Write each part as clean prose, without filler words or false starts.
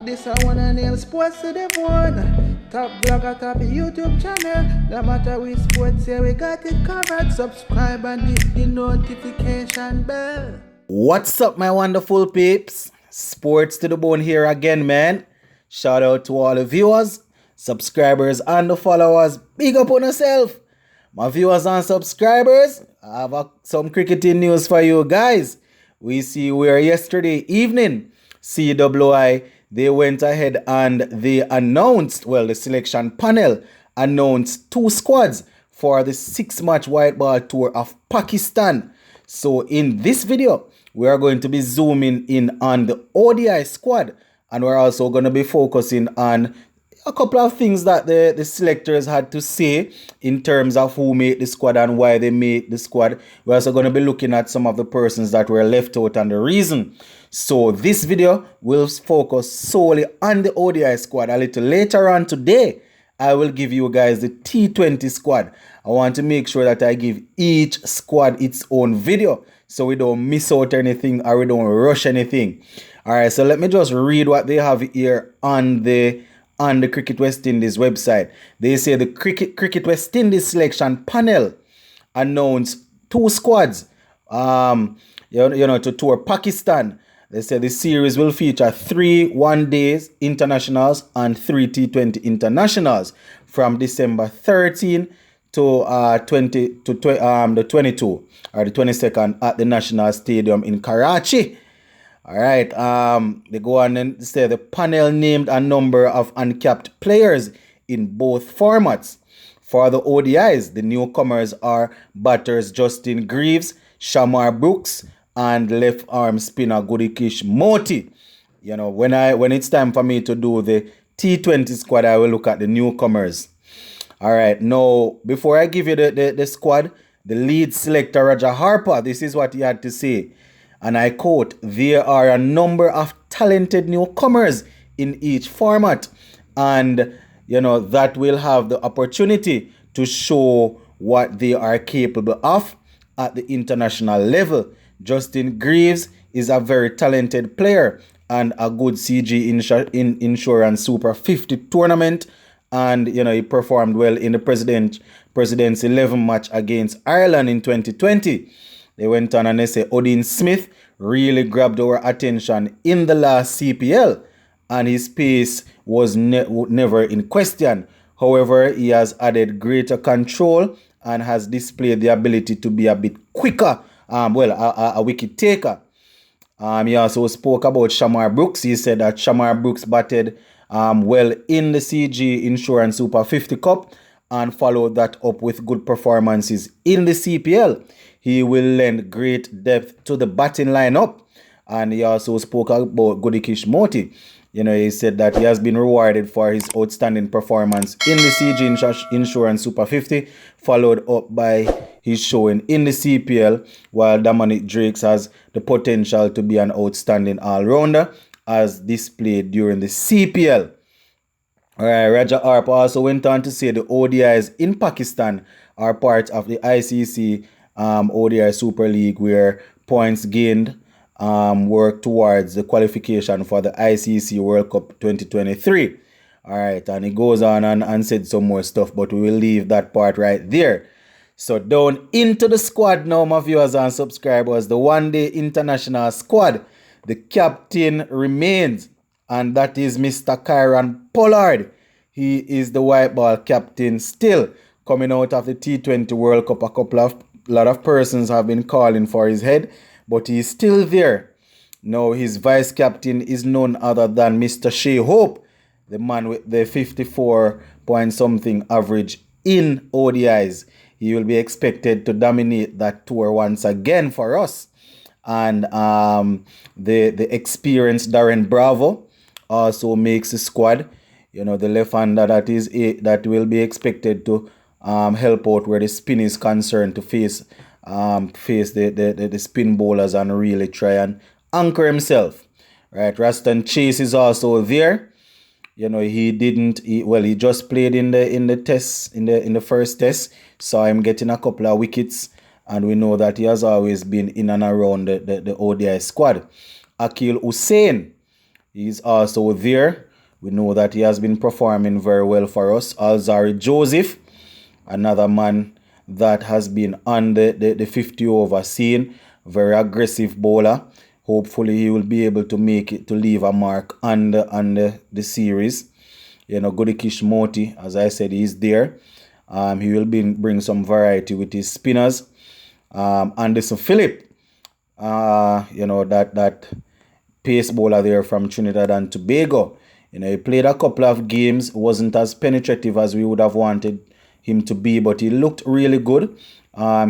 This I wanna nail sports to the bone. Top blogger, top YouTube channel. No matter which sports, here we got it covered. Subscribe and hit the notification bell. What's up, my wonderful peeps? Sports to the bone here again, man. Shout out to all the viewers, subscribers, and the followers. Big up on yourself. My viewers and subscribers, I have some cricketing news for you guys. We see where yesterday evening, CWI, they went ahead and they announced, the selection panel announced 2 squads for the 6-match white ball tour of Pakistan. So in this video, we are going to be zooming in on the ODI squad, and we're also going to be focusing on a couple of things that the selectors had to say in terms of who made the squad and why they made the squad. We're also going to be looking at some of the persons that were left out and the reason. So this video will focus solely on the ODI squad. A little later on today, I will give you guys the T20 squad. I want to make sure that I give each squad its own video so we don't miss out anything or we don't rush anything. Alright, so let me just read what they have here on the Cricket West Indies website. They say the Cricket West Indies selection panel announced 2 squads to tour Pakistan. They say the series will feature 3 one-days internationals and 3 T20 internationals from December 13 to the 22 or the 22nd at the National Stadium in Karachi. All right. They go on and say the panel named a number of uncapped players in both formats. For the ODIs, the newcomers are batters Justin Greaves, Shamar Brooks, and left arm spinner Gudikish Moti. You know, when it's time for me to do the T20 squad, I will look at the newcomers. All right. Now, before I give you the squad, the lead selector Roger Harper, this is what he had to say. And I quote, "There are a number of talented newcomers in each format. And, that will have the opportunity to show what they are capable of at the international level. Justin Greaves is a very talented player and a good CG Insurance Super 50 tournament. And, he performed well in the President's 11 match against Ireland in 2020. They went on and they say Odin Smith really grabbed our attention in the last CPL and his pace was never in question. However, he has added greater control and has displayed the ability to be a bit quicker, a wicket taker. He also spoke about Shamar Brooks. He said that Shamar Brooks batted well in the CG Insurance Super 50 Cup and followed that up with good performances in the CPL. He will lend great depth to the batting lineup. And he also spoke about Gudikish Moti. He said that he has been rewarded for his outstanding performance in the CG Insurance Super 50, followed up by his showing in the CPL, while Dominic Drakes has the potential to be an outstanding all-rounder, as displayed during the CPL. Alright, Roger Harper also went on to say the ODIs in Pakistan are part of the ICC ODI Super League, where points gained work towards the qualification for the ICC World Cup 2023. Alright, and he goes on and said some more stuff, but we will leave that part right there. So down into the squad now, my viewers and subscribers, the one-day international squad. The captain remains, and that is Mr. Kyron Pollard. He is the white ball captain still. Coming out of the T20 World Cup, a lot of persons have been calling for his head, but he is still there. Now his vice captain is none other than Mr. Shea Hope, the man with the 54 point something average in ODIs. He will be expected to dominate that tour once again for us. And the experienced Darren Bravo also makes the squad. The left-hander that will be expected to help out where the spin is concerned, to face the spin bowlers and really try and anchor himself. Right, Raston Chase is also there. He just played in the first test. Saw him getting a couple of wickets. And we know that he has always been in and around the ODI squad. Akil Hussain, He's also there. We know that he has been performing very well for us. Alzari Joseph, another man that has been on the 50 over scene, very aggressive bowler. Hopefully he will be able to make it to leave a mark on the series. Godikish Moti, as I said, he's there. He will bring some variety with his spinners. Anderson Phillip, that pace bowler there from Trinidad and Tobago. He played a couple of games, wasn't as penetrative as we would have wanted him to be, but he looked really good.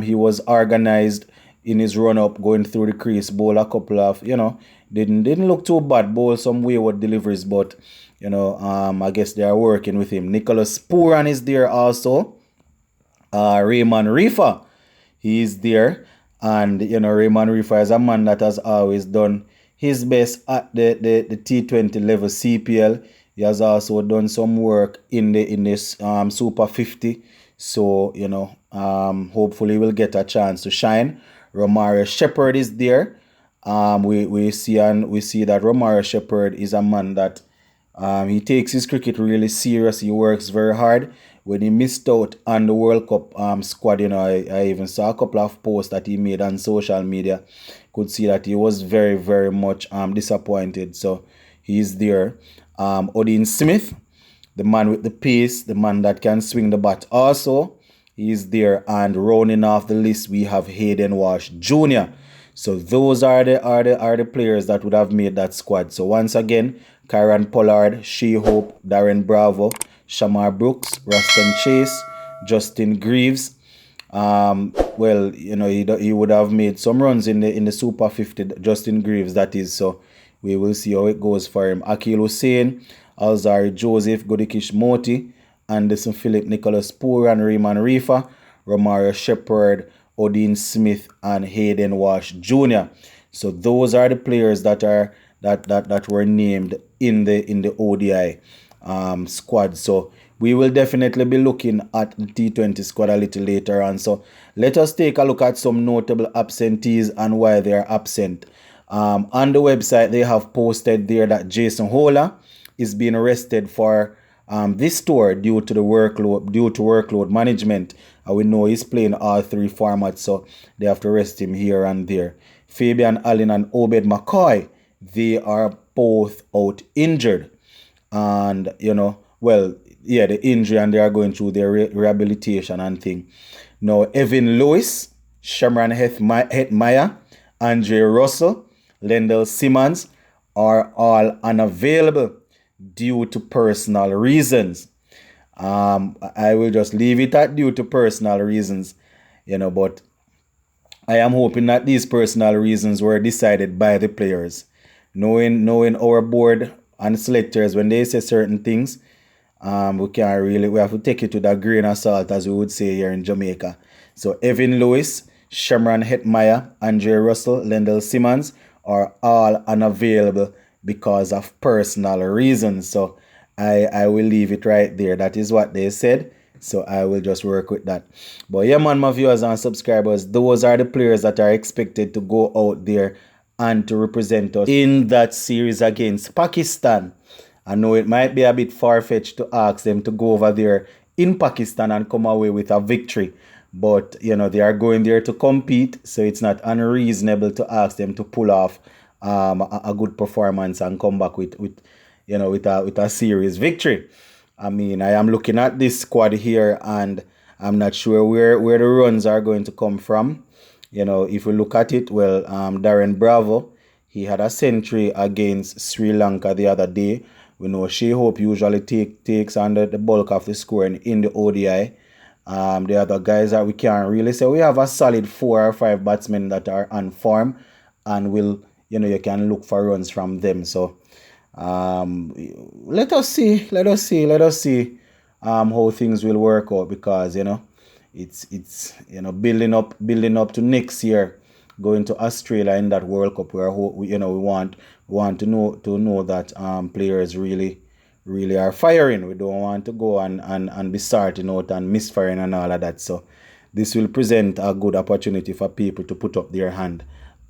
He was organized in his run-up, going through the crease, bowl a couple of, didn't look too bad, bowl some wayward deliveries, but, I guess they are working with him. Nicholas Puran is there also. Raymond Reefer, he is there. And, Raymond Reefer is a man that has always done his best at the T20 level CPL. He has also done some work in this Super 50. So, hopefully we'll get a chance to shine. Romario Shepherd is there. We see that Romario Shepherd is a man that he takes his cricket really serious. He works very hard. When he missed out on the World Cup squad, I even saw a couple of posts that he made on social media. Could see that he was very, very much disappointed. So he's there. Odin Smith, the man with the pace, the man that can swing the bat also, he's there. And rounding off the list, we have Hayden Walsh Jr. So those are the players that would have made that squad. So once again, Kyron Pollard, Shea Hope, Darren Bravo, Shamar Brooks, Ruston Chase, Justin Greaves. He would have made some runs in the Super 50, Justin Greaves, that is. So we will see how it goes for him. Akil Hussain, Alzari Joseph, Godikish Moti, Anderson Phillip, Nicholas Puran, Raymond Reefer, Romario Shepherd, Odin Smith, and Hayden Walsh Jr. So those are the players that were named in the ODI squad. So we will definitely be looking at the T20 squad a little later on. So let us take a look at some notable absentees and why they are absent. On the website, they have posted there that Jason Hola is being arrested for this tour due to workload management. We know he's playing all three formats, so they have to arrest him here and there. Fabian Allen and Obed McCoy, they are both out injured. And, the injury, and they are going through their rehabilitation and thing. Now, Evan Lewis, Shamran Hetmaya, Andre Russell, Lendell Simmons are all unavailable due to personal reasons. I will just leave it at due to personal reasons, but I am hoping that these personal reasons were decided by the players. Knowing our board and selectors, when they say certain things, we have to take it with a grain of salt, as we would say here in Jamaica. So Evan Lewis, Shamran Hetmaya, Andre Russell, Lendell Simmons are all unavailable because of personal reasons. So I will leave it right there. That is what they said. So I will just work with that. But yeah, man, my viewers and subscribers, those are the players that are expected to go out there and to represent us in that series against Pakistan. I know it might be a bit far-fetched to ask them to go over there in Pakistan and come away with a victory. But, they are going there to compete, so it's not unreasonable to ask them to pull off a good performance and come back with a series victory. I mean, I am looking at this squad here, and I'm not sure where the runs are going to come from. If we look at it, Darren Bravo, he had a century against Sri Lanka the other day. We know Shea Hope usually takes on the bulk of the scoring in the ODI. The other guys that we can't really say. We have a solid 4 or 5 batsmen that are on form, and you can look for runs from them. So let us see how things will work out, because it's building up to next year, going to Australia in that World Cup, where we want to know that players really are firing. We don't want to go and be starting out and misfiring and all of that. So this will present a good opportunity for people to put up their hand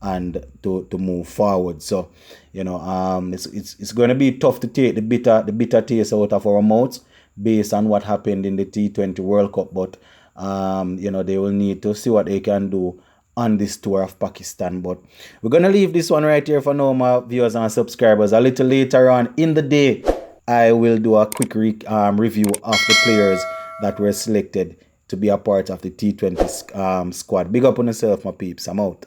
and to move forward. So, it's going to be tough to take the bitter taste out of our mouths based on what happened in the T20 World Cup. But they will need to see what they can do on this tour of Pakistan. But we're going to leave this one right here for now, my viewers and subscribers. A little later on in the day, I will do a quick review of the players that were selected to be a part of the T20 squad. Big up on yourself, my peeps. I'm out.